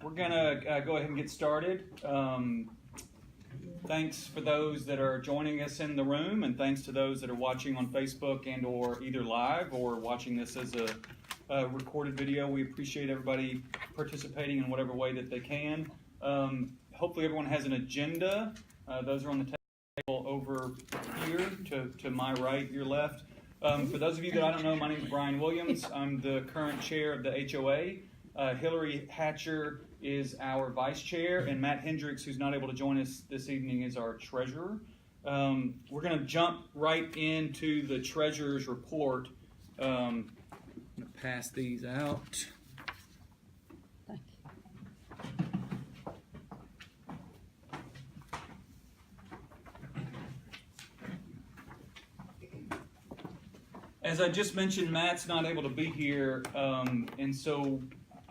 We're going to go ahead and get started. Thanks for those that are joining us in the room, and thanks to those that are watching on Facebook and or either live or watching this as a recorded video. We appreciate everybody participating in whatever way that they can. Hopefully everyone has an agenda. Those are on the table over here to my right, your left. For those of you that I don't know, my name is Brian Williams. I'm the current chair of the HOA. Hillary Hatcher is our vice chair, and Matt Hendricks, who's not able to join us this evening, is our treasurer. We're going to jump right into the treasurer's report. I'm going to pass these out. Thank you. As I just mentioned, Matt's not able to be here, and so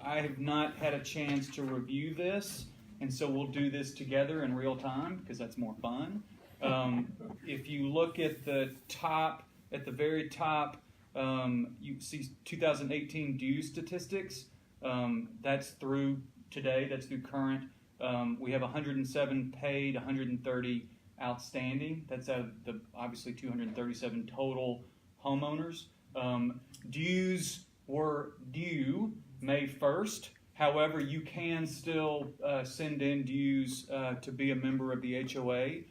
I have not had a chance to review this, and so we'll do this together in real time because that's more fun. If you look at the top, at the very top, you see 2018 due statistics. That's through today, that's through current. We have 107 paid, 130 outstanding. That's out of the obviously 237 total homeowners. Dues were due May 1st. However, you can still send in dues to be a member of the HOA.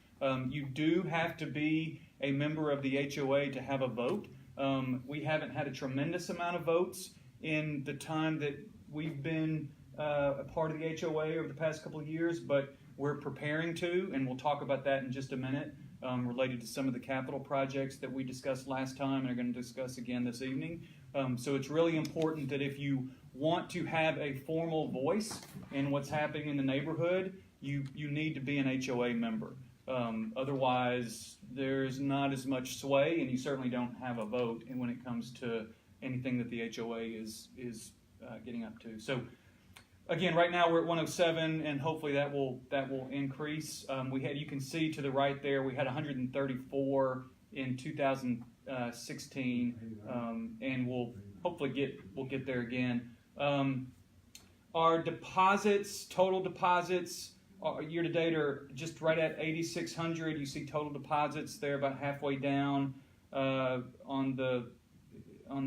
You do have to be a member of the HOA to have a vote. We haven't had a tremendous amount of votes in the time that we've been a part of the HOA over the past couple of years, but we're preparing to, and we'll talk about that in just a minute, related to some of the capital projects that we discussed last time and are going to discuss again this evening. So it's really important that if you want to have a formal voice in what's happening in the neighborhood, you need to be an HOA member. Otherwise, there's not as much sway, and you certainly don't have a vote when it comes to anything that the HOA is getting up to. So, again, right now we're at 107, and hopefully that will increase. You can see to the right there, we had 134 in 2016, and we'll hopefully get there again. Our deposits, total deposits, year to date are just right at 8,600. You see total deposits there, about halfway down on the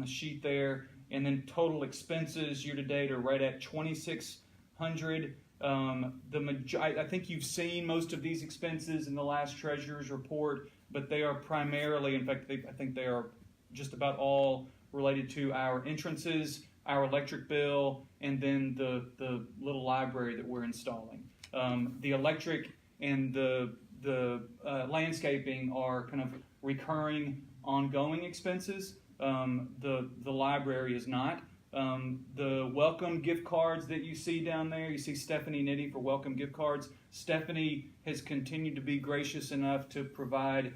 sheet there, and then total expenses year to date are right at 2,600. I think you've seen most of these expenses in the last treasurer's report, but they are primarily, in fact, I think they are just about all related to our entrances, our electric bill, and then the little library that we're installing. The electric and the landscaping are kind of recurring, ongoing expenses. The library is not. The welcome gift cards that you see down there, you see Stephanie Nitty for welcome gift cards. Stephanie has continued to be gracious enough to provide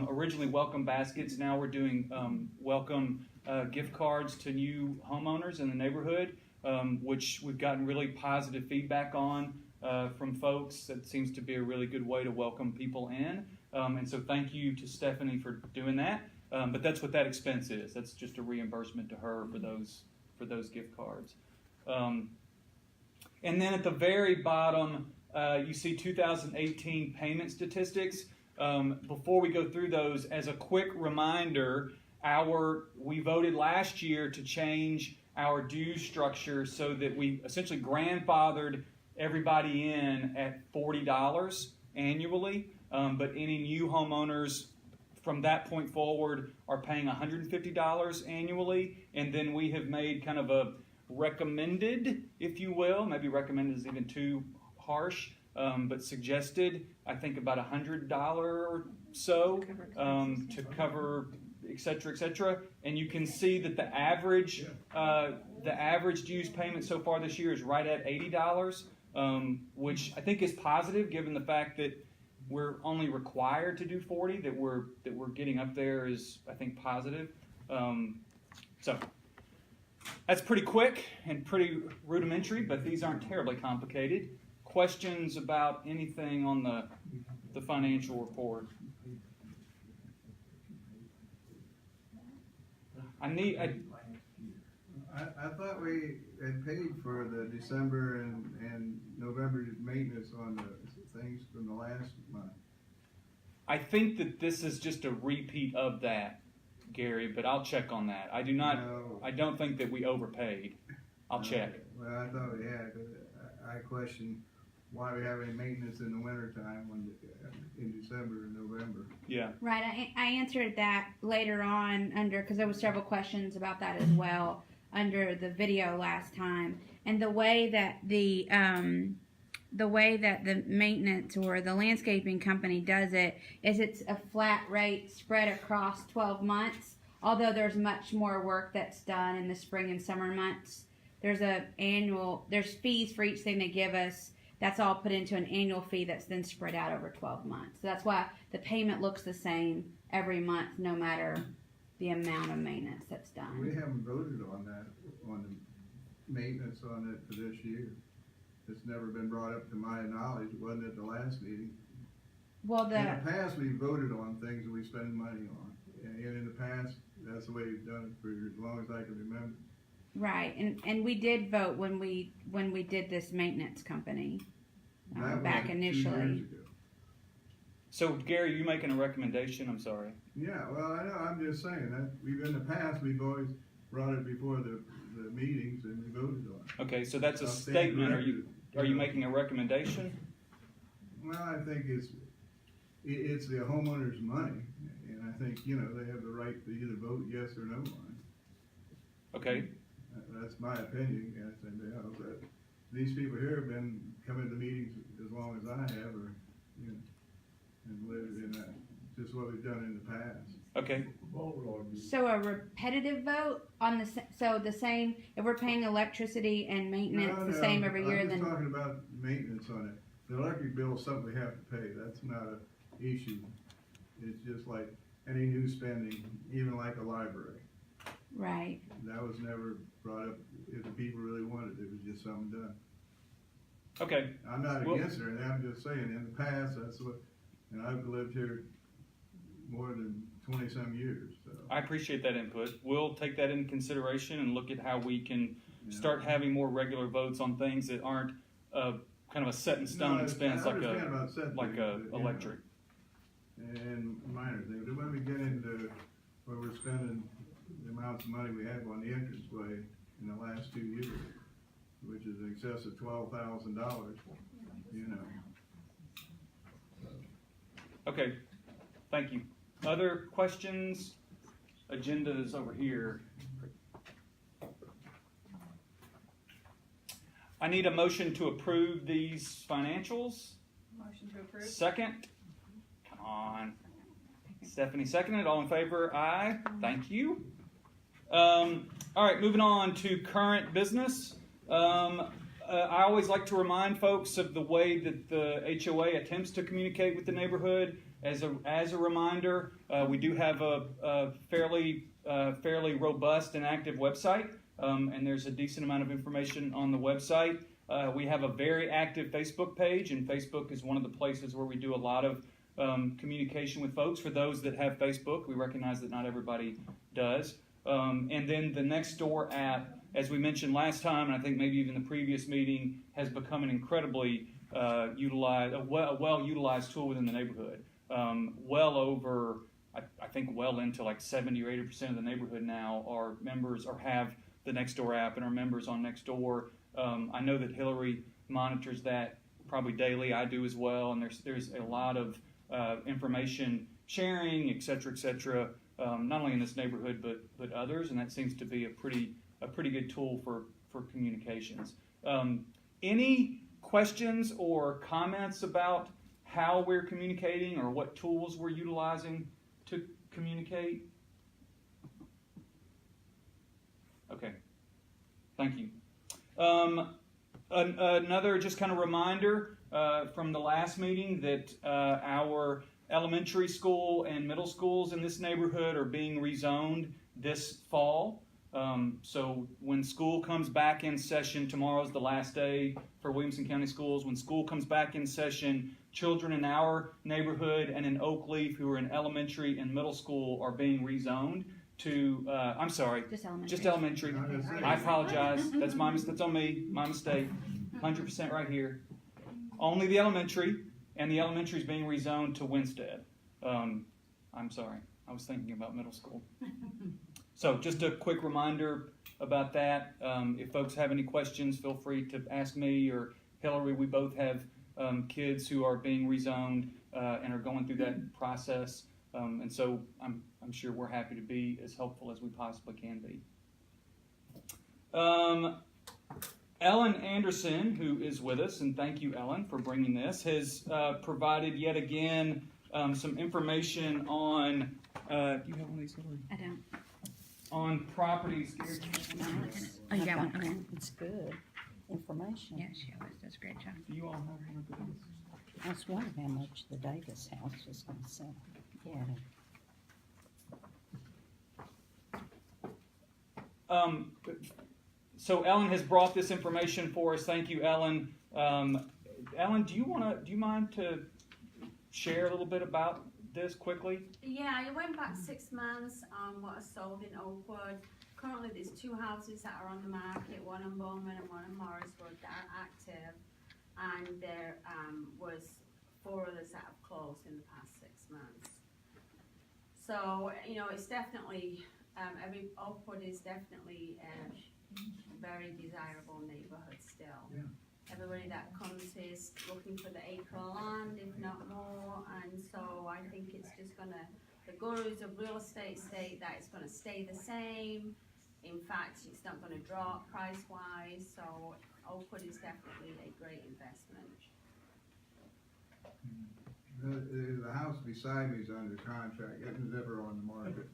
originally welcome baskets. Now we're doing welcome gift cards to new homeowners in the neighborhood, which we've gotten really positive feedback on from folks. That seems to be a really good way to welcome people in. And so thank you to Stephanie for doing that. But that's what that expense is. That's just a reimbursement to her for those gift cards. And then at the very bottom, you see 2018 payment statistics. Before we go through those, as a quick reminder, we voted last year to change our due structure so that we essentially grandfathered everybody in at $40 annually, but any new homeowners from that point forward are paying $150 annually, and then we have made kind of a recommended, if you will, maybe recommended is even too harsh, but suggested, I think about $100 or so to cover, et cetera, and you can see that the average dues payment so far this year is right at $80, which I think is positive given the fact that we're only required to do 40. That we're getting up there is, I think, positive. So that's pretty quick and pretty rudimentary, but these aren't terribly complicated. Questions about anything on the financial report? I thought we had paid for the December and November maintenance on the things from the last month. I think that this is just a repeat of that, Gary, but I'll check on that. I do not. No. I don't think that we overpaid. I'll check. Well, I thought we had, but I question why we have any maintenance in the winter time in December and November. Yeah. Right, I answered that later on because there were several questions about that as well under the video last time. And the way that the maintenance or the landscaping company does it is it's a flat rate spread across 12 months. Although there's much more work that's done in the spring and summer months. There's fees for each thing they give us. That's all put into an annual fee that's then spread out over 12 months. So that's why the payment looks the same every month, no matter the amount of maintenance that's done. We haven't voted on that, on the maintenance on it for this year. It's never been brought up to my knowledge. It wasn't at the last meeting. Well, In the past, we voted on things that we spend money on. And in the past, that's the way we've done it for as long as I can remember. right, and we did vote when we did this maintenance company That was back 2 initially. years ago. So, Gary, you making a recommendation? I'm sorry. Yeah, well, I know, I'm just saying that in the past, we've always brought it before the meetings and we voted on it. Okay, so that's a I'll stand statement. corrected. Are you making a recommendation? Well, I think it's the homeowner's money, and I think, they have the right to either vote yes or no on it. Okay. That's my opinion, that these people here have been coming to meetings as long as I have, or, and lived in that, just what we've done in the past. Okay. So a repetitive vote on the same, if we're paying electricity and maintenance the same every year, I'm then. just talking about maintenance on it. The electric bill is something we have to pay, that's not an issue. It's just like any new spending, even like a library. Right. That was never brought up if the people really wanted it, it was just something done. Okay. I'm not Well, against it, and I'm just saying, in the past, that's what, and I've lived here more than 20-some years, so. I appreciate that input. We'll take that into consideration and look at how we can start having more regular votes on things that aren't kind of a set in stone expense like electric. And minor things, but when we get into where we're spending the amounts of money we have on the entranceway in the last 2 years, which is in excess of $12,000, Okay, thank you. Other questions? Agenda is over here. I need a motion to approve these financials. Motion to approve. Second. Come on. Stephanie seconded. All in favor? Aye. Thank you. All right, moving on to current business. I always like to remind folks of the way that the HOA attempts to communicate with the neighborhood. As a reminder, we do have a fairly robust and active website, and there's a decent amount of information on the website. We have a very active Facebook page, and Facebook is one of the places where we do a lot of communication with folks. For those that have Facebook, we recognize that not everybody does. And then the Nextdoor app, as we mentioned last time, and I think maybe even the previous meeting, has become an incredibly well-utilized tool within the neighborhood. Well over, I think well into like 70 or 80% of the neighborhood now are members or have the Nextdoor app and are members on Nextdoor. I know that Hillary monitors that probably daily. I do as well, and there's a lot of information sharing, et cetera, not only in this neighborhood but others, and that seems to be a pretty good tool for communications. Any questions or comments about how we're communicating or what tools we're utilizing to communicate? Okay, thank you. Another just kind of reminder from the last meeting that our elementary school and middle schools in this neighborhood are being rezoned this fall. So when school comes back in session, tomorrow's the last day for Williamson County Schools. When school comes back in session, children in our neighborhood and in Oakleaf who are in elementary and middle school are being rezoned to, I'm sorry, Just elementary. just elementary. Not just I apologize. That's that's on me. My mistake. 100% right here. Only the elementary, and the elementary is being rezoned to Winstead. I'm sorry. I was thinking about middle school. So just a quick reminder about that. If folks have any questions, feel free to ask me or Hillary. We both have kids who are being rezoned and are going through that process. And so I'm sure we're happy to be as helpful as we possibly can be. Ellen Anderson, who is with us, and thank you, Ellen, for bringing this, has provided yet again some information on. Do you have one of these, Hillary? I don't. On properties. Oh, you got one? Okay. It's good information. Yeah, she always does a great job. Do you all have one of these? I was wondering how much the Davis house was going to sell. Yeah. So Ellen has brought this information for us. Thank you, Ellen. Ellen, do you mind to share a little bit about this quickly? Yeah, it went back 6 months on what was sold in Oakwood. Currently, there's 2 houses that are on the market, one in Bowman and one in Morriswood that are active, and there was 4 others that have closed in the past 6 months. So, you know, it's definitely, Oakwood is definitely a very desirable neighborhood still. Yeah. Everybody that comes here is looking for the acre of land, if not more, and so I think it's just gonna, the gurus of real estate say that it's gonna stay the same. In fact, it's not gonna drop price-wise, so Oakwood is definitely a great investment. The house beside me is under contract, it was ever on the market.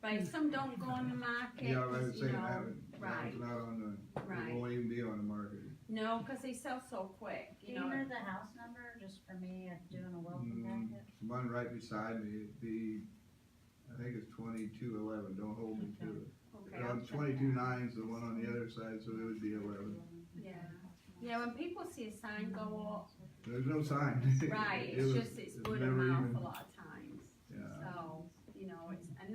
Right, some don't go on the market, Yeah, I would say you know, that right. was not on the, Right. it won't even be on the market. No, cause they sell so quick, Do you you know. know the house number, just for me, doing a welcome packet? The one right beside me, it'd be, I think it's 2211, don't hold me to it. Okay, I'll check 22.9 is the one on the other side, so it would be 11. that. Yeah, when people see a sign go up, There's no sign. right, It it's was- just, it's it word was of never mouth even- a lot of times. Yeah. So, you know, it's, and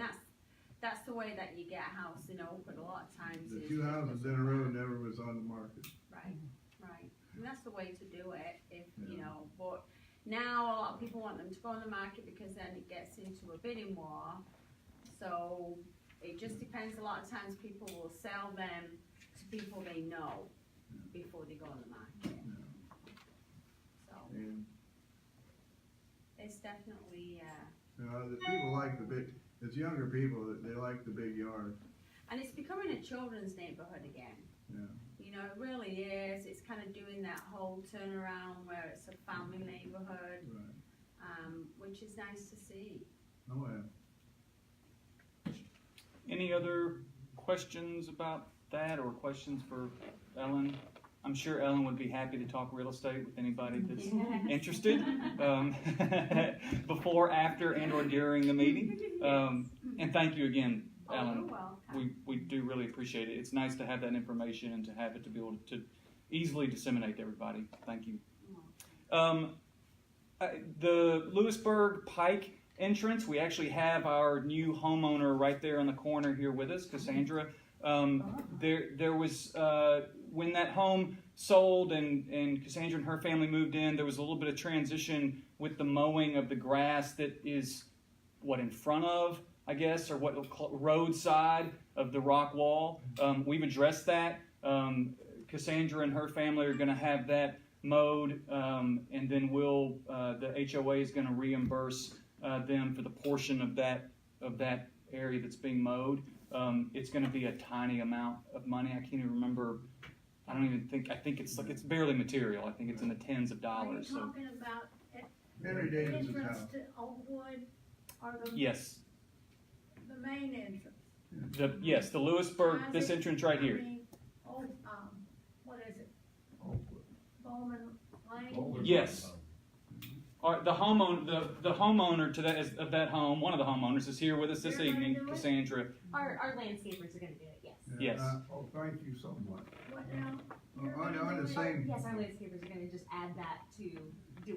that's the way that you get a house in Oakwood a lot of times. The is 2 just- houses in a row never was on the market. Right, right. And that's the way to do it, if, you Yeah. know, but now a lot of people want them to go on the market because then it gets into a bidding war. So it just depends, a lot of times people will sell them to people they know before they go on the market. So And, it's definitely, the people like the big, it's younger people that they like the big yard. and it's becoming a children's neighborhood again. Yeah. You know, it really is. It's kind of doing that whole turnaround where it's a family neighborhood, Right. which is nice to see. Oh, yeah. Any other questions about that or questions for Ellen? I'm sure Ellen would be happy to talk real estate with anybody that's interested before, after, and or during the meeting. And thank you again, Oh, you're Ellen. welcome. We do really appreciate it. It's nice to have that information and to have it to be able to easily disseminate to everybody. Thank you. The Lewisburg Pike entrance, we actually have our new homeowner right there in the corner here with us, Cassandra. There was, when that home sold and Cassandra and her family moved in, there was a little bit of transition with the mowing of the grass that is, in front of, I guess, or what roadside of the rock wall. We've addressed that. Cassandra and her family are going to have that mowed, and then the HOA is going to reimburse them for the portion of that area that's being mowed. It's going to be a tiny amount of money. I can't even remember. I think it's barely material. I think it's in the tens of dollars. Are you talking about Henry the Davis's entrance house. to Oakwood, or the Yes, the main entrance? the Lewisburg, this entrance right here. What is it? Bowman Lane? Yes. The homeowner to that of that home, one of the homeowners is here with us this They're gonna evening, do it? Cassandra. Our landscapers are gonna do it, yes. Yes. Oh, thank you so much. What now? On the same, Yes, our landscapers are gonna just add that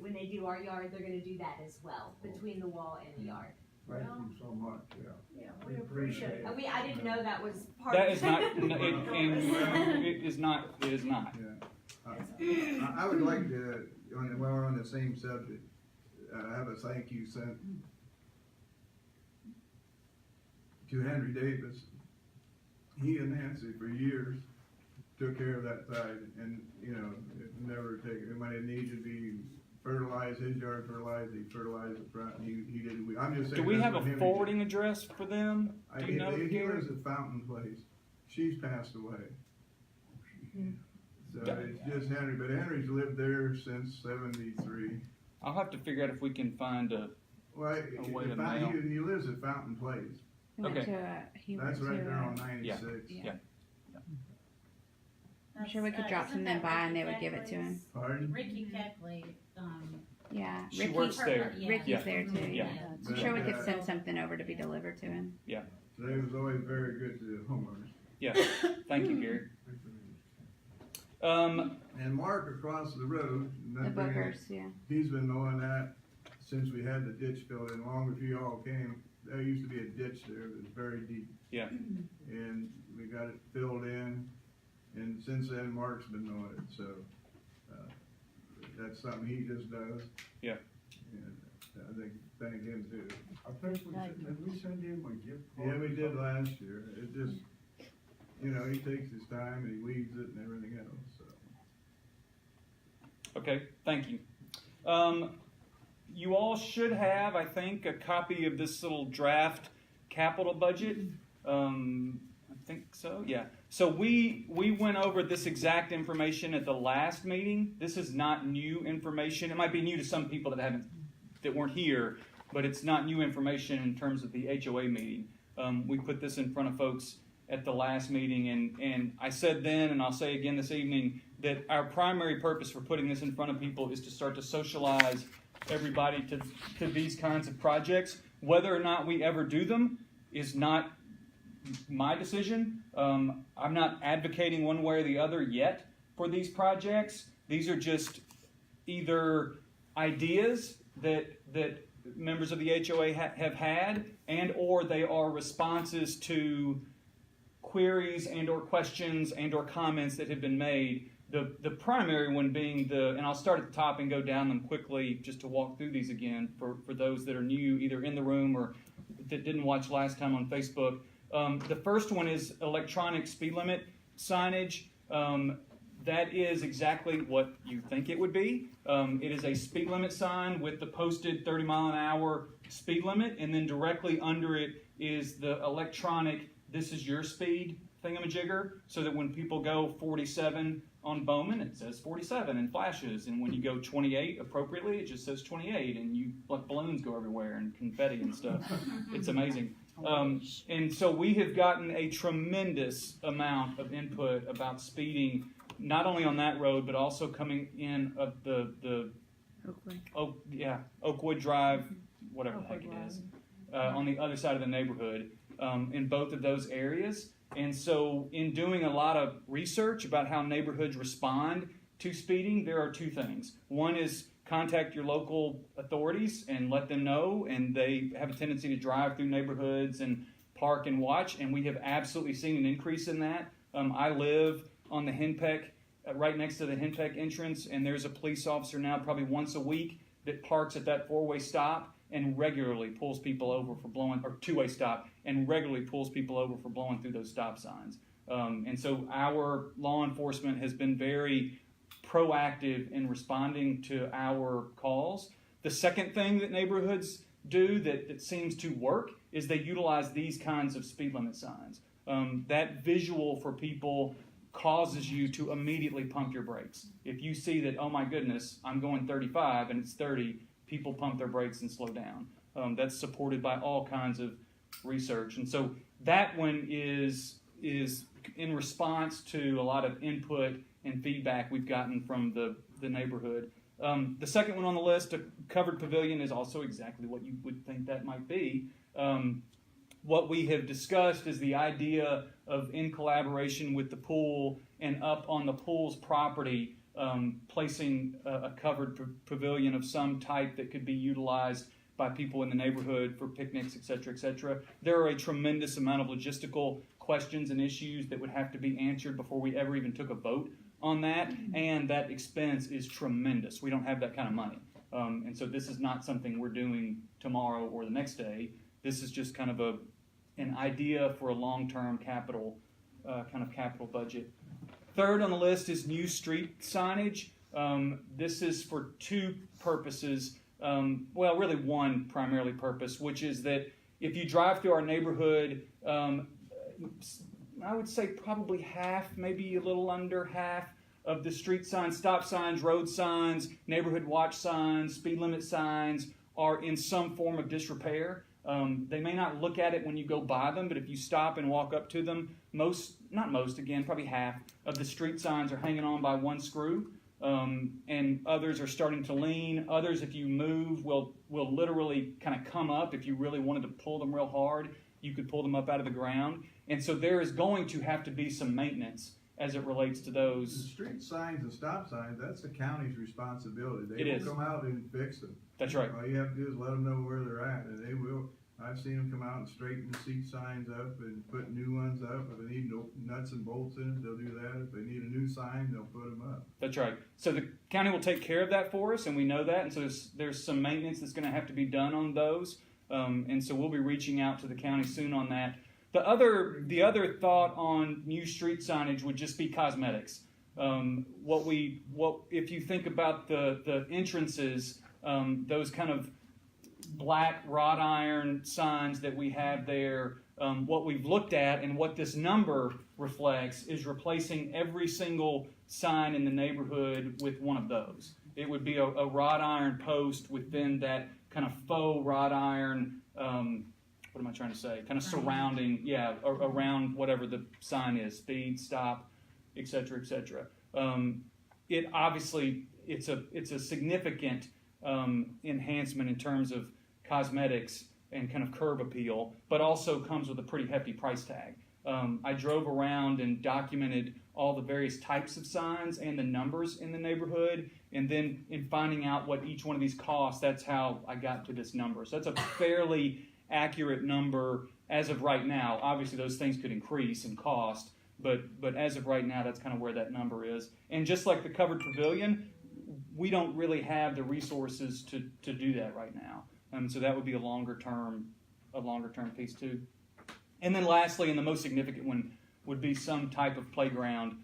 when they do our yard, they're gonna do that as well, between the wall and the yard. Thank you so much, yeah. Yeah, we appreciate it. I didn't know that was part That of is not, it is not, it is not. Yeah. I would like to, while we're on the same subject, have a thank you sent to Henry Davis. He and Nancy for years took care of that side, and, you know, it never taken, when it needed to be fertilized, his yard fertilized, he fertilized the front, and he did, I'm just saying. Do we that's have what a Henry did. forwarding address for them? Do you know, He Gary? lives at Fountain Place. She's passed away. So it's just Henry, but Henry's lived there since '73. I'll have to figure out if we can find a, Well, way to mail. he lives at Fountain Place. He went Okay. he That's went right to there on a- 96. yeah. I'm sure we could drop Isn't something that by and they Ricky would give it to him. Keckley's? Pardon? Ricky Keckley, Yeah, She works there. Yeah. Ricky's Yeah. there too. Yeah. I'm sure we could send something over to be delivered to him. So he was always very good to the homeowners. thank you, Gary. And Mark across the road, The that big- bookers, yeah. he's been mowing that since we had the ditch filled in, long before you all came. There used to be a ditch there that was very deep. Yeah. And we got it filled in, and since then, Mark's been mowing it, so, that's something he just does. Yeah. And I think, thank him too. I think did we send him a gift card? Yeah, we did last year. It just, you know, he takes his time and he weeds it and everything else, so. Okay, thank you. You all should have, I think, a copy of this little draft capital budget. I think so, yeah. So we went over this exact information at the last meeting. This is not new information. It might be new to some people that weren't here, but it's not new information in terms of the HOA meeting. We put this in front of folks at the last meeting, and I said then, and I'll say again this evening, that our primary purpose for putting this in front of people is to start to socialize everybody to these kinds of projects. Whether or not we ever do them is not my decision. I'm not advocating one way or the other yet for these projects. These are just either ideas that members of the HOA have had, and or they are responses to queries and or questions and or comments that have been made. The primary one being and I'll start at the top and go down them quickly just to walk through these again for those that are new, either in the room or that didn't watch last time on Facebook. The first one is electronic speed limit signage. That is exactly what you think it would be. It is a speed limit sign with the posted 30 mile an hour speed limit, and then directly under it is the electronic "this is your speed" thingamajigger, so that when people go 47 on Bowman, it says 47 and flashes, and when you go 28 appropriately, it just says 28, and like balloons go everywhere and confetti and stuff. It's amazing. And so we have gotten a tremendous amount of input about speeding, not only on that road, but also coming in of the Oakwood Drive, whatever the heck it is, on the other side of the neighborhood, in both of those areas. And so in doing a lot of research about how neighborhoods respond to speeding, there are two things. One is contact your local authorities and let them know, and they have a tendency to drive through neighborhoods and park and watch, and we have absolutely seen an increase in that. I live on the Henpeck, right next to the Henpeck entrance, and there's a police officer now probably once a week that parks at that four-way stop and regularly pulls people over for blowing, or two-way stop, and regularly pulls people over for blowing through those stop signs. And so our law enforcement has been very proactive in responding to our calls. The second thing that neighborhoods do that seems to work is they utilize these kinds of speed limit signs. That visual for people causes you to immediately pump your brakes. If you see that, oh my goodness, I'm going 35 and it's 30, people pump their brakes and slow down. That's supported by all kinds of research. And so that one is in response to a lot of input and feedback we've gotten from the neighborhood. The second one on the list, a covered pavilion, is also exactly what you would think that might be. What we have discussed is the idea of, in collaboration with the pool and up on the pool's property, placing a covered pavilion of some type that could be utilized by people in the neighborhood for picnics, et cetera, et cetera. There are a tremendous amount of logistical questions and issues that would have to be answered before we ever even took a vote on that, and that expense is tremendous. We don't have that kind of money. And so this is not something we're doing tomorrow or the next day. This is just kind of an idea for a long-term capital budget. Third on the list is new street signage. This is for two purposes. Well, really one primarily purpose, which is that if you drive through our neighborhood, I would say probably half, maybe a little under half of the street signs, stop signs, road signs, neighborhood watch signs, speed limit signs are in some form of disrepair. They may not look at it when you go by them, but if you stop and walk up to them, probably half of the street signs are hanging on by one screw, and others are starting to lean. Others, if you move, will literally kind of come up. If you really wanted to pull them real hard, you could pull them up out of the ground. And so there is going to have to be some maintenance as it relates to The those. street signs and stop signs, that's the county's responsibility. They It is. will come out and fix them. That's right. All you have to do is let them know where they're at, and they will. I've seen them come out and straighten the seat signs up and put new ones up. If they need nuts and bolts in it, they'll do that. If they need a new sign, they'll put them up. That's right. So the county will take care of that for us, and we know that. And so there's some maintenance that's going to have to be done on those. And so we'll be reaching out to the county soon on that. The other thought on new street signage would just be cosmetics. If you think about the entrances, those kind of black wrought iron signs that we have there, what we've looked at and what this number reflects is replacing every single sign in the neighborhood with one of those. It would be a wrought iron post within that kind of faux wrought iron, what am I trying to say? Kind of surrounding, around whatever the sign is, speed, stop, et cetera, et cetera. It obviously, it's a significant enhancement in terms of cosmetics and kind of curb appeal, but also comes with a pretty hefty price tag. I drove around and documented all the various types of signs and the numbers in the neighborhood, and then in finding out what each one of these costs, that's how I got to this number. So that's a fairly accurate number as of right now. Obviously those things could increase in cost, but as of right now, that's kind of where that number is. And just like the covered pavilion, we don't really have the resources to do that right now. So that would be a longer term piece too. And then lastly, and the most significant one, would be some type of playground,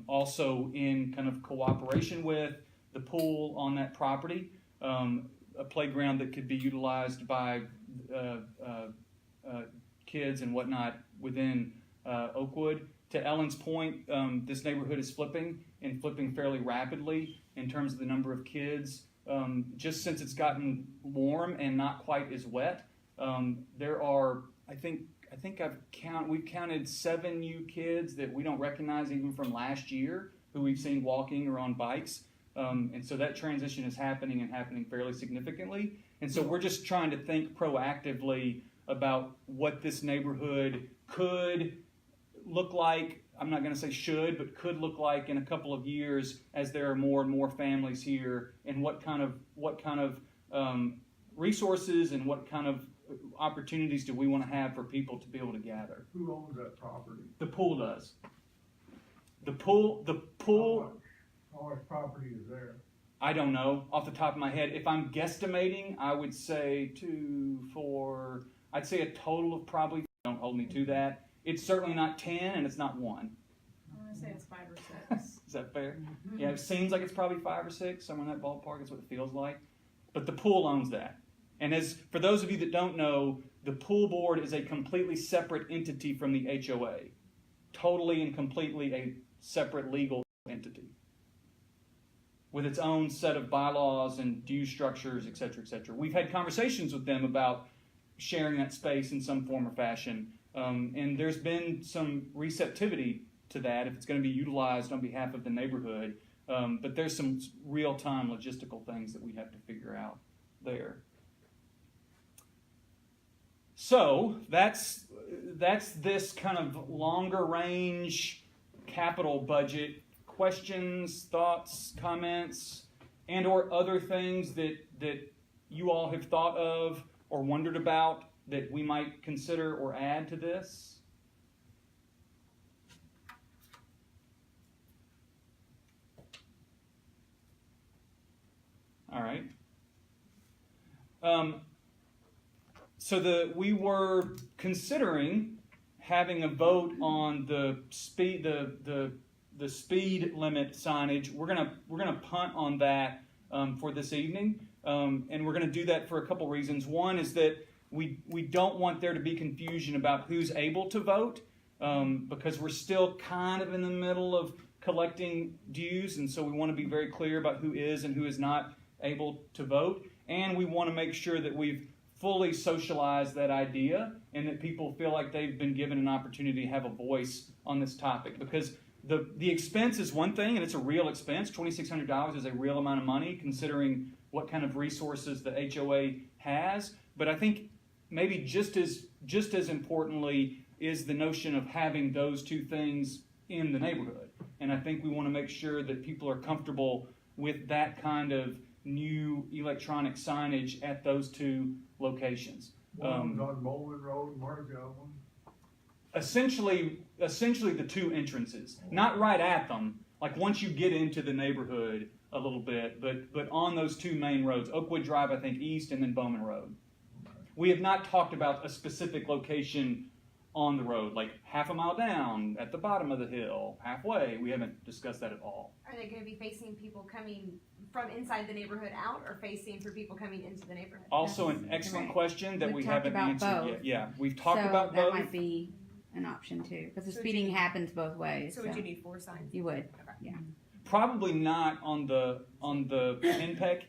also in kind of cooperation with the pool on that property, a playground that could be utilized by kids and whatnot within Oakwood. To Ellen's point, this neighborhood is flipping fairly rapidly in terms of the number of kids. Just since it's gotten warm and not quite as wet, there are, we've counted 7 new kids that we don't recognize even from last year who we've seen walking or on bikes. And so that transition is happening fairly significantly. And so we're just trying to think proactively about what this neighborhood could look like. I'm not going to say should, but could look like in a couple of years as there are more and more families here, and what kind of resources and what kind of opportunities do we want to have for people to be able to gather. Who owns that property? The pool does. The pool. How much property is there? I don't know off the top of my head. If I'm guesstimating, I would say I'd say a total of probably, don't hold me to that. It's certainly not 10 and it's not 1. I'm gonna say it's 5 or 6. Is that fair? Yeah, it seems like it's probably 5 or 6, somewhere in that ballpark. That's what it feels like. But the pool owns that. And for those of you that don't know, the pool board is a completely separate entity from the HOA. Totally and completely a separate legal entity, with its own set of bylaws and due structures, et cetera, et cetera. We've had conversations with them about sharing that space in some form or fashion, and there's been some receptivity to that if it's going to be utilized on behalf of the neighborhood, but there's some real-time logistical things that we have to figure out there. So that's this kind of longer range capital budget. Questions, thoughts, comments, and or other things that you all have thought of or wondered about that we might consider or add to this? All right. So we were considering having a vote on the speed the speed limit signage. We're gonna punt on that for this evening, and we're gonna do that for a couple reasons. One is that we don't want there to be confusion about who's able to vote, because we're still kind of in the middle of collecting dues, and so we want to be very clear about who is and who is not able to vote, and we want to make sure that we've fully socialized that idea and that people feel like they've been given an opportunity to have a voice on this topic, because the expense is one thing, and it's a real expense. $2,600 is a real amount of money considering what kind of resources the HOA has, but I think maybe just as importantly is the notion of having those two things in the neighborhood, and I think we want to make sure that people are comfortable with that kind of new electronic signage at those two locations. One's on Bowman Road, where's the other one? Essentially the two entrances, not right at them, like once you get into the neighborhood a little bit, but on those two main roads, Oakwood Drive, I think, east, and then Bowman Road. We have not talked about a specific location on the road, like half a mile down, at the bottom of the hill, halfway. We haven't discussed that at all. Are they going to be facing people coming from inside the neighborhood out, or facing for people coming into the neighborhood? Also, an excellent Right. question that We've we talked haven't about answered both. yet. Yeah, we've talked So about that both. might be an option too, because the So speeding do you- happens both ways. So would you need 4 signs? You would. Probably not on the Henpeck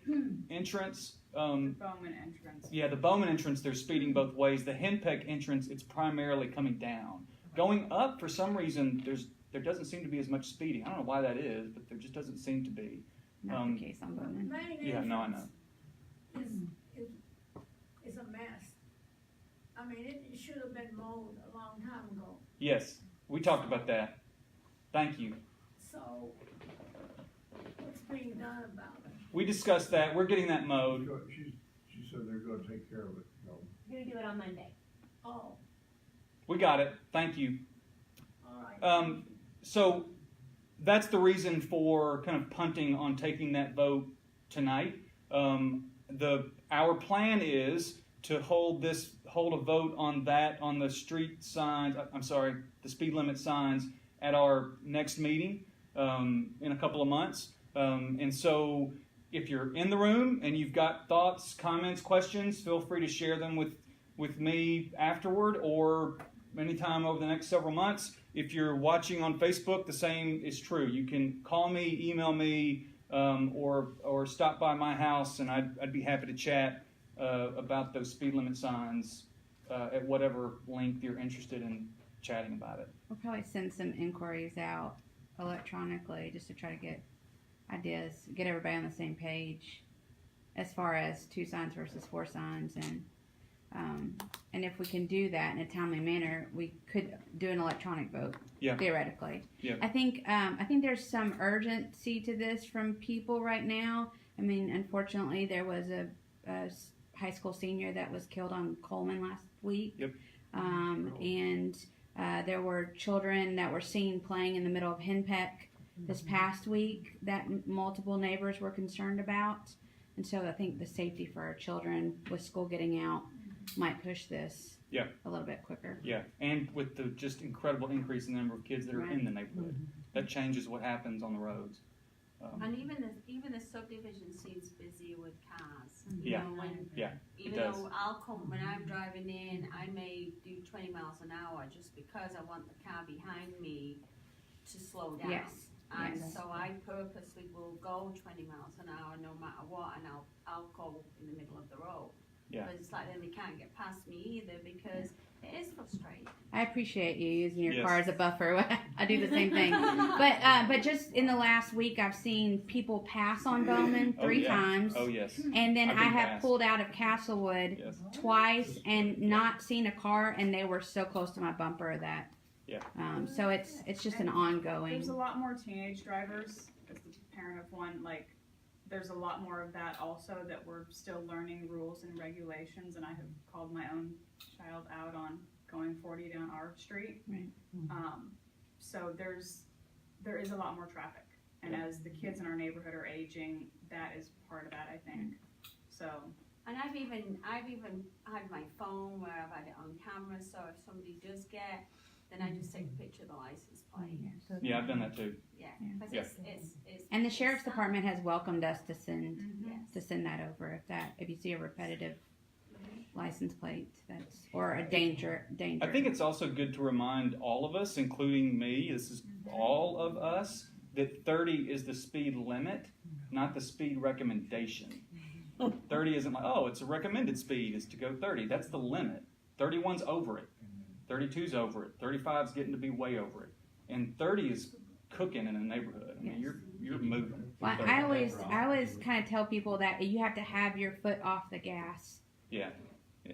entrance. Bowman entrance. Yeah, the Bowman entrance, they're speeding both ways. The Henpeck entrance, it's primarily coming down. Going up, for some reason, there doesn't seem to be as much speeding. I don't know why that is, but there just doesn't seem to be. Not the case on Bowman. Yeah, no, I know. Is a mess. I mean, it should have been mowed a long time ago. Yes, we talked about that. Thank you. So, what's being done about it? We discussed that. We're getting that mowed. She said they're gonna take care of it, so. I'm going to do it on Monday. Oh, We got it. Thank you. all right. So that's the reason for kind of punting on taking that vote tonight. Our plan is to hold a vote on that, on the street signs, the speed limit signs at our next meeting in a couple of months. And so if you're in the room and you've got thoughts, comments, questions, feel free to share them with me afterward or anytime over the next several months. If you're watching on Facebook, the same is true. You can call me, email me, or stop by my house, and I'd be happy to chat about those speed limit signs at whatever length you're interested in chatting about it. We'll probably send some inquiries out electronically just to try to get ideas, get everybody on the same page as far as 2 signs versus 4 signs, and if we can do that in a timely manner, we could do an electronic vote. Yeah. Theoretically. Yeah. I think there's some urgency to this from people right now. I mean, unfortunately, there was a high school senior that was killed on Coleman last week. Yep. And there were children that were seen playing in the middle of Henpeck this past week that multiple neighbors were concerned about. And so I think the safety for our children with school getting out might push this a little bit quicker. Yeah, and with the just incredible increase in the number of kids that are in the neighborhood, that changes what happens on the roads. And even the subdivision seems busy with cars. Yeah. You know, even does. though when I'm driving in, I may do 20 miles an hour just because I want the car behind me to slow down. Yes. And Yes. so I purposely will go 20 miles an hour no matter what, and I'll go in the middle of the road. Yeah. But it's like then they can't get past me either because it is frustrating. I appreciate you using your Yes. car as a buffer. I do the same thing. But just in the last week, I've seen people pass on Bowman 3 times. Oh, yes. And then I've I been have passed. pulled out of Castlewood Yes. twice and not seen a car, and they were so close to my bumper that. Yeah. So it's just an ongoing. There's a lot more teenage drivers. As the parent of one, like there's a lot more of that also, that we're still learning rules and regulations, and I have called my own child out on going 40 down our street. Right. So there is a lot more traffic, and as the kids in our neighborhood are aging, that is part of that, I think. So, And I've even had my phone where I've had it on camera, so if somebody does get, then I just take a picture of the license plate. Yeah, I've done that too. Yeah, Yeah. because Yeah. it's. And the sheriff's department has welcomed us to send Yes. that over if you see a repetitive license plate or a danger. I think it's also good to remind all of us, including me, this is all of us, that 30 is the speed limit, not the speed recommendation. 30 isn't like, oh, it's a recommended speed is to go 30. That's the limit. 31's over it. 32's over it. 35's getting to be way over it. And 30 is cooking in a neighborhood. I mean, you're moving. Well, I always kind of tell people that you have to have your foot off the gas. Yeah.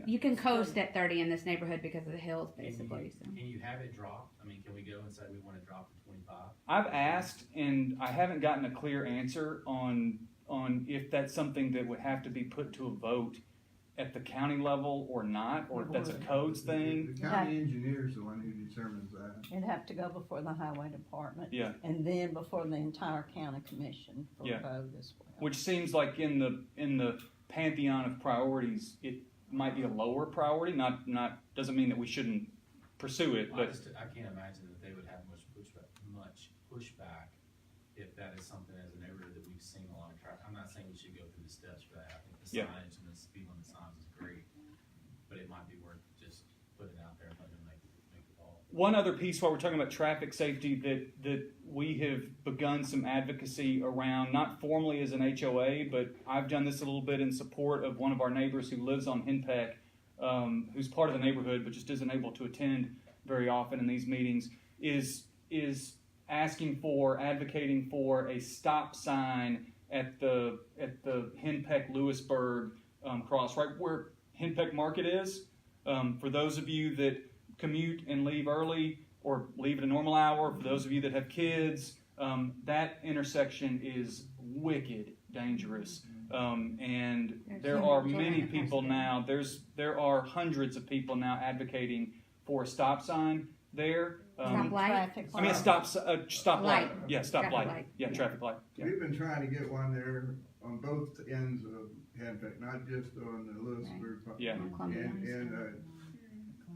You can coast at 30 in this neighborhood because of the hills, basically. So. Can you have it dropped? I mean, can we go and say we want to drop to 25? I've asked, and I haven't gotten a clear answer on if that's something that would have to be put to a vote at the county level or not, or if that's a codes thing. The county engineer's the one who determines that. It'd have to go before the highway department. Yeah. And then before the entire county commission for Yeah. a vote as well. Which seems like in the pantheon of priorities, it might be a lower priority. Not doesn't mean that we shouldn't pursue it, but I can't imagine that they would have much pushback if that is something as a neighborhood that we've seen a lot of traffic. I'm not saying we should go through the steps for that. I think the Yeah. signage and the speed limit signs is great, but it might be worth just putting it out there and letting them make the call. one other piece while we're talking about traffic safety that we have begun some advocacy around, not formally as an HOA, but I've done this a little bit in support of one of our neighbors who lives on Henpeck, who's part of the neighborhood but just isn't able to attend very often in these meetings, is advocating for a stop sign at the Henpeck Lewisburg cross, right where Henpeck Market is. For those of you that commute and leave early or leave at a normal hour, for those of you that have kids, that intersection is wicked dangerous. And there are many people now, there are hundreds of people now advocating for a stop sign there. Stoplight? I mean, a stop light. Yeah, stop Traffic light. light. Yeah, traffic light. Yeah. We've been trying to get one there on both ends of Henpeck, not just on the Lewisburg. Yeah. And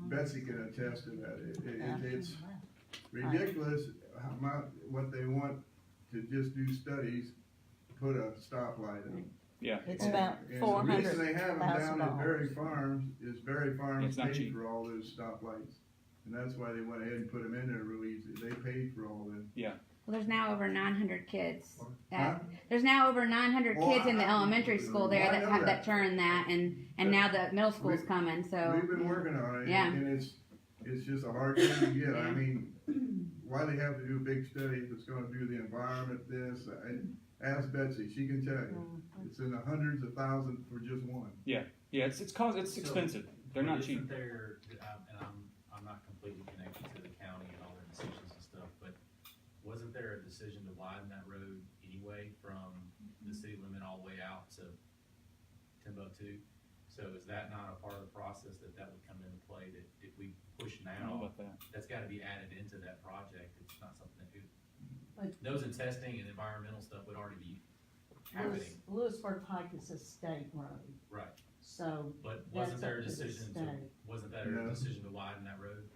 Betsy can attest to that. It's ridiculous what they want to just do studies, put a stoplight in. Yeah. It's about And the reason they have them down at $400,000. Berry Farms is Berry Farms It's not paid cheap. for all those stoplights. And that's why they went ahead and put them in there real easy. They paid for all them. Yeah. Well, there's now over 900 kids. Huh? There's now over 900 Well, kids in the elementary school there I that know have that. that turn that, and now the middle school's coming. So We've been working on it, Yeah. and it's just a hard thing to get. I mean, why they have to do a big study that's gonna do the environment, ask Betsy, she can tell you. It's in the hundreds of thousands for just one. Yeah, it's expensive. They're not cheap. Isn't there, and I'm not completely connected to the county and all their decisions and stuff, but wasn't there a decision to widen that road anyway from the city limit all the way out to Timbuktu? So is that not a part of the process that would come into play, that if we push I don't know now, about that. that's gotta be added into that project? It's not something that But- those in testing and environmental stuff would already be happening, Lewisburg Pike is a state road, right? so But That's wasn't there a up to the decision state. wasn't that a No. decision to widen that road?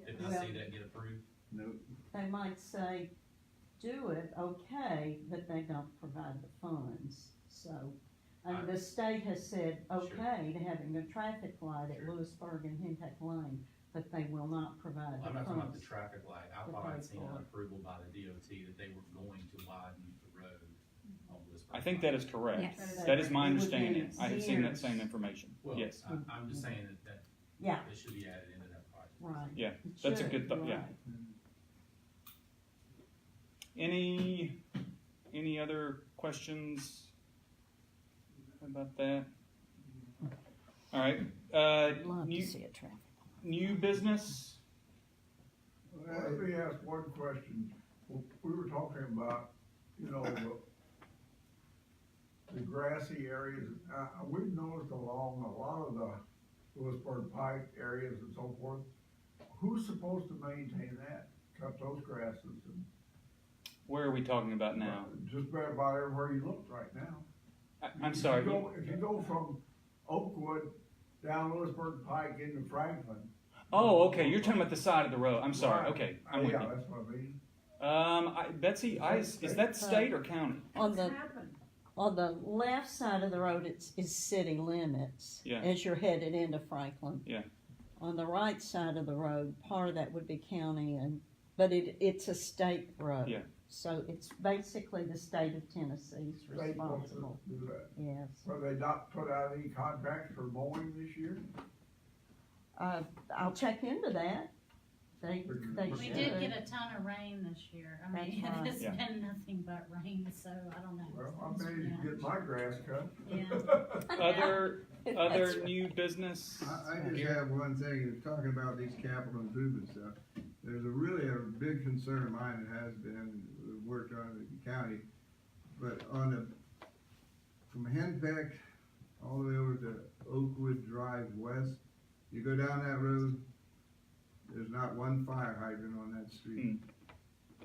Didn't I Well- see that get approved? No, they might say, do it, okay, but they don't provide the funds, so. And the state has said, okay, to having a traffic light at Lewisburg and Henpeck Lane, but they will not provide I'm the not talking about the funds. traffic light. I to thought pay I'd seen for an it. approval by the DOT that they were going to widen the road on Lewisburg. I think that is correct. Yes. That is my It would understanding. be I have seen that years. same information. Well, Yes. I'm just saying that Yeah, it should be added into that project. right. Yeah, It that's a should, good thought, you're yeah. right. Any other questions about that? All right. Love to New, see a traffic. new business. Let me ask one question. We were talking about, grassy areas, we've noticed along a lot of the Lewisburg Pike areas and so forth, who's supposed to maintain that? Cut those grasses and. Where are we talking about now? Just about everywhere you look right now. I'm sorry. If you go from Oakwood down Lewisburg Pike into Franklin. Oh, okay, you're talking about the side of the road. I'm sorry, Right. okay, I'm with Yeah, you. that's what I mean. Betsy, is that state or county? On the, happened? on the left side of the road, is city limits. Yeah. As you're headed into Franklin. Yeah. On the right side of the road, part of that would be county but it's a state road. Yeah. So it's basically the state of Tennessee's They supposed to responsible, do that. yes. Have they not put out any contracts for mowing this year? I'll check into that. They We should. did get a ton of rain this year. I mean, That's right. it's Yeah. been nothing but rain, so I don't know. Well, I managed to get my grass cut. Yeah. Other new business? I just have one thing, you're talking about these capital improvement stuff. There's really a big concern of mine, it has been, we've worked on it in the county, but from Henpeck all the way over to Oakwood Drive West, you go down that road, there's not one fire hydrant on that street.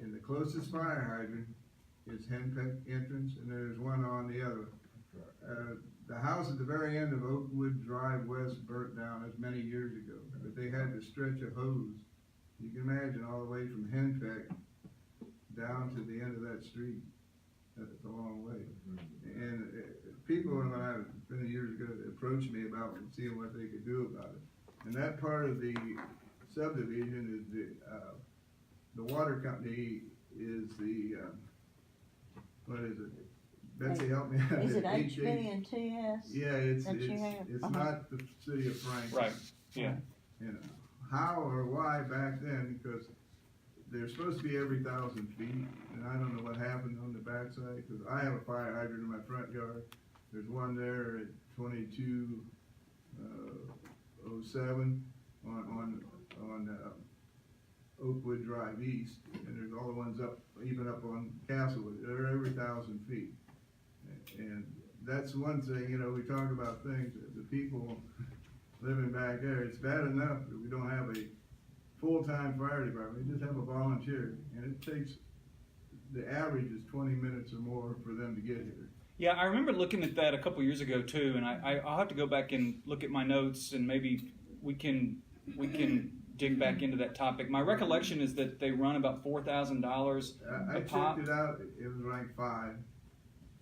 And the closest fire hydrant is Henpeck entrance, and there's one on the other. The house at the very end of Oakwood Drive West burnt down as many years ago, but they had to stretch a hose. You can imagine all the way from Henpeck down to the end of that street. That's a long way. And people, when I, many years ago, approached me about seeing what they could do about it. And that part of the subdivision is the water company is what is it? Betsy, help me out. Is it HB&TS? Yeah, it's that you have? it's Uh-huh. not the city of Franklin. Right, yeah. You know, how or why back then, because they're supposed to be every 1,000 feet, and I don't know what happened on the backside, because I have a fire hydrant in my front yard. There's one there at 2207 on Oakwood Drive East, and there's all the ones up, even up on Castlewood. They're every 1,000 feet. And that's one thing, you know, we talk about things, the people living back there, it's bad enough that we don't have a full-time fire department, we just have a volunteer, and it takes, the average is 20 minutes or more for them to get here. Yeah, I remember looking at that a couple years ago too, and I'll have to go back and look at my notes, and maybe we can dig back into that topic. My recollection is that they run about $4,000 I a pop. checked it out, it was ranked five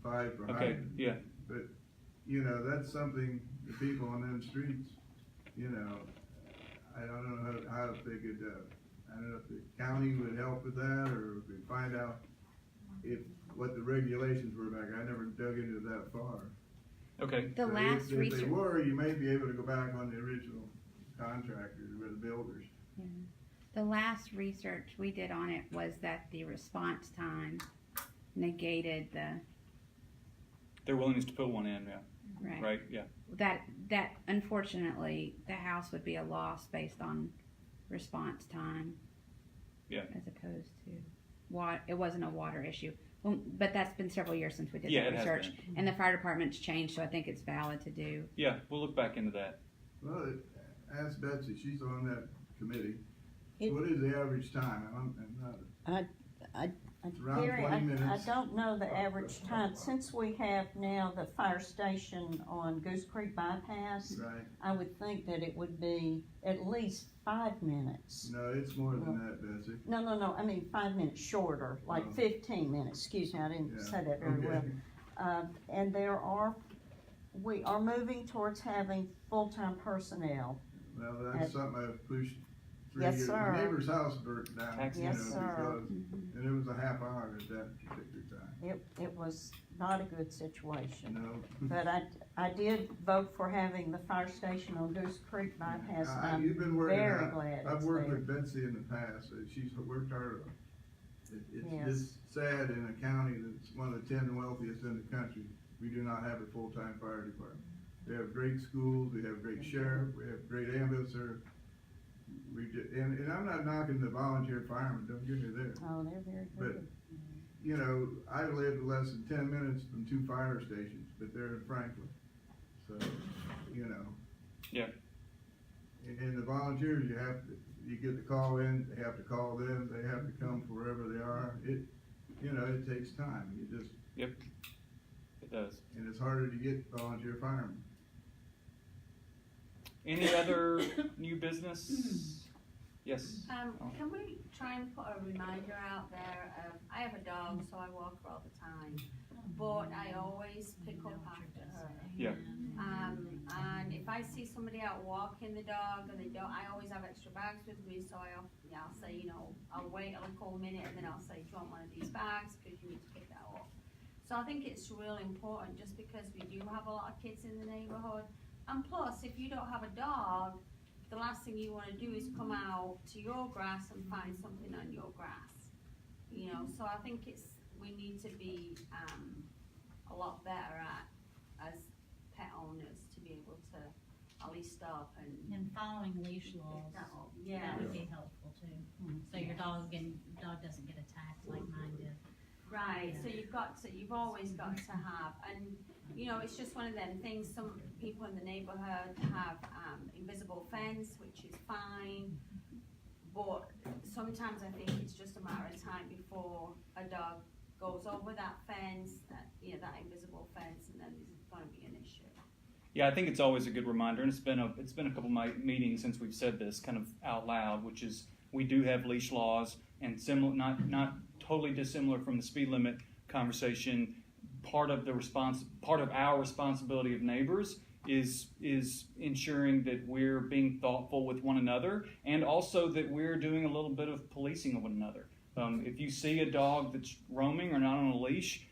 for Okay, hydrant. yeah. But, you know, that's something, the people on them streets, you know, I don't know how if they could, I don't know if the county would help with that, or if we find out what the regulations were back. I never dug into that far. Okay. The But last if research. they were, you may be able to go back on the original contractors or the builders. The last research we did on it was that the response time negated Their willingness to put one in, yeah. Right, yeah. that unfortunately the house would be a loss based on response time. Yeah. As opposed to it wasn't a water issue. Well, but that's been several years since we did Yeah, that it has research, been. and the fire department's changed, so I think it's valid to do. Yeah, we'll look back into that. Well, ask Betsy, she's on that committee. It- What is the average time? I'm not, around Gary, 20 I minutes. don't know the average time. Since we have now the fire station on Goose Creek Bypass, right? I would think that it would be at least 5 minutes. No, it's more than that, Betsy. No, I mean 5 minutes shorter, like Oh. 15 minutes, excuse me, I didn't Yeah. say that very well. Okay. And we are moving towards having full-time personnel. Well, that's something I've pushed 3 Yes, years. sir. My neighbor's house burnt down, Tax- you know, Yes, sir. because, and it was a half hour at that particular time. It was not a good situation. No. But I did vote for having the fire station on Goose Creek Bypass, and You've been I'm working, very glad I've it's worked there. with Betsy in the past, she's worked hard on it. It's Yes. just sad in a county that's one of the 10 wealthiest in the country, we do not have a full-time fire department. We have great schools, we have great sheriff, we have great ambulance service. And I'm not knocking the volunteer firemen, don't get me there. Oh, they're very But good. you know, I live less than 10 minutes from 2 fire stations, but they're in Franklin. So, you know. Yeah. And the volunteers, you get to call in, they have to call them, they have to come wherever they are. It takes time. Yep, it does. And it's harder to get volunteer firemen. Any other new business? Yes. Can we try and put a reminder out there of, I have a dog, so I walk her all the time, but I always pick up after her. Yeah. And if I see somebody out walking the dog and they don't, I always have extra bags with me, so I'll say, I'll wait a little minute and then I'll say, do you want one of these bags, because you need to pick that up. So I think it's really important, just because we do have a lot of kids in the neighborhood, and plus, if you don't have a dog, the last thing you want to do is come out to your grass and find something on your grass. So I think we need to be a lot better as pet owners to be able to at least stop and following leash laws, yeah. that would be helpful too. So your dog doesn't get attacked like mine did. Right, so you've always got to have, and it's just one of them things. Some people in the neighborhood have invisible fence, which is fine, but sometimes I think it's just a matter of time before a dog goes over that fence, that invisible fence, and then there's going to be an issue. Yeah, I think it's always a good reminder, and it's been a couple of meetings since we've said this kind of out loud, which is we do have leash laws, and similar, not totally dissimilar from the speed limit conversation. Part of our responsibility of neighbors is ensuring that we're being thoughtful with one another, and also that we're doing a little bit of policing of one another. If you see a dog that's roaming or not on a leash,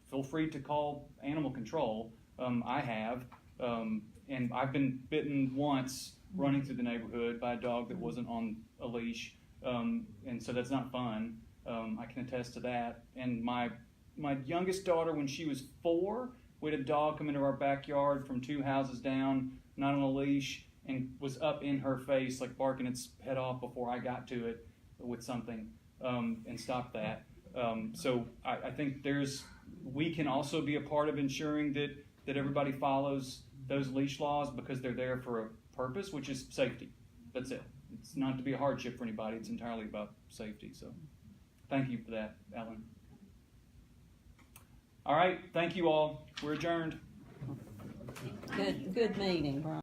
feel free to call animal control. I have, and I've been bitten once running through the neighborhood by a dog that wasn't on a leash, and so that's not fun. I can attest to that. And my youngest daughter, when she was 4, we had a dog come into our backyard from 2 houses down, not on a leash, and was up in her face, like barking its head off before I got to it with something, and stopped that. So I think we can also be a part of ensuring that everybody follows those leash laws, because they're there for a purpose, which is safety. That's it. It's not to be a hardship for anybody. It's entirely about safety. So thank you for that, Ellen. All right. Thank you all. We're adjourned. Good meeting, Brian.